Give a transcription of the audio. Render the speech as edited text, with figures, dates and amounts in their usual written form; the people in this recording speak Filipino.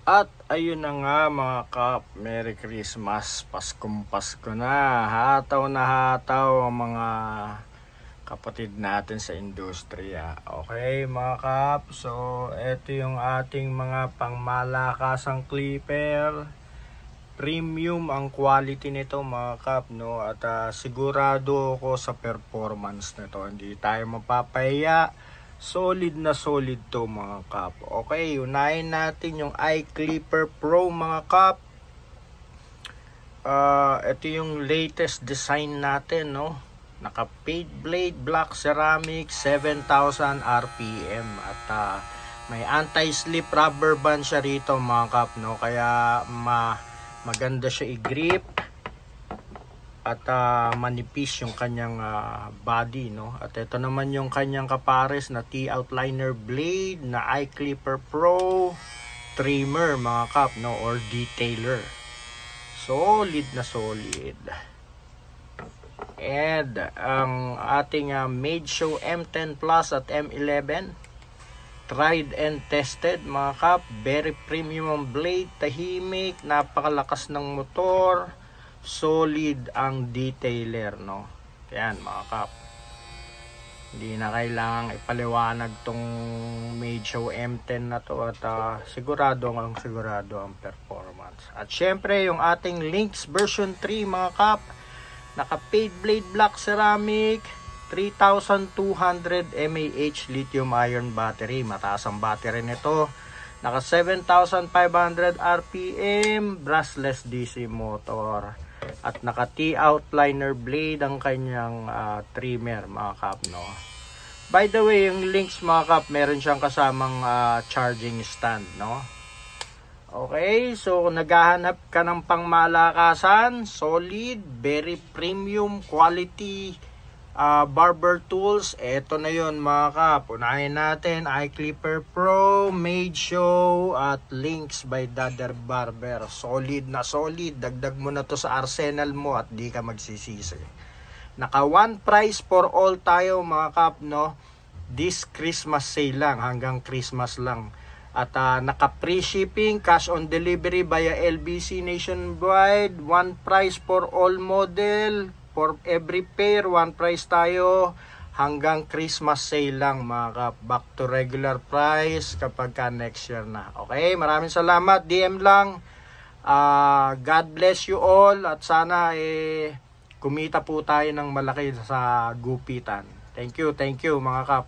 At ayun na nga mga kap, Merry Christmas, Paskong Pasko na, hataw ang mga kapatid natin sa industriya. Okay mga kap, so eto yung ating mga pangmalakasang clipper. Premium ang quality nito mga kap, no? At sigurado ako sa performance nito, hindi tayo mapapahiya. Solid na solid to mga kap. Okay, unahin natin yung iClipper Pro mga kap. Ito yung latest design natin, no? Naka paid blade black ceramic 7,000 RPM at may anti-slip rubber band siya rito mga kap, no? Kaya maganda siya i-grip at manipis yung kanyang body, no? At ito naman yung kanyang kapares na T-outliner blade na iClipper Pro trimmer mga kap, no? Or detailer. Solid na solid. And ang ating Made Show M10 Plus at M11 tried and tested mga kap, very premium ang blade, tahimik, napakalakas ng motor, solid ang detailer, no? Yan mga kap, hindi na kailangang ipaliwanag tong Made Show M10 na to at sigurado ang performance. At syempre yung ating Lynx version 3 mga kap, naka paid blade black ceramic, 3,200 mAh lithium ion battery. Mataas ang battery nito. Naka 7,500 RPM, brushless DC motor. At naka T-outliner blade ang kanyang trimmer mga kap, no? By the way, yung Lynx mga kap, meron siyang kasamang charging stand, no? Okay, so naghahanap ka ng pangmalakasan, solid, very premium quality barber tools. Eto na yon mga kap. Unahin natin iClipper Pro, Made Show at Lynx by Dader Barber. Solid na solid. Dagdag mo na to sa arsenal mo at di ka magsisisi. Naka one price for all tayo mga kap, no? This Christmas sale lang, hanggang Christmas lang. At naka free shipping, cash on delivery via LBC nationwide. One price for all model. For every pair, one price tayo. Hanggang Christmas sale lang mga kap. Back to regular price kapag next year na. Okay, maraming salamat. DM lang. God bless you all. At sana kumita po tayo ng malaki sa gupitan. Thank you mga kap.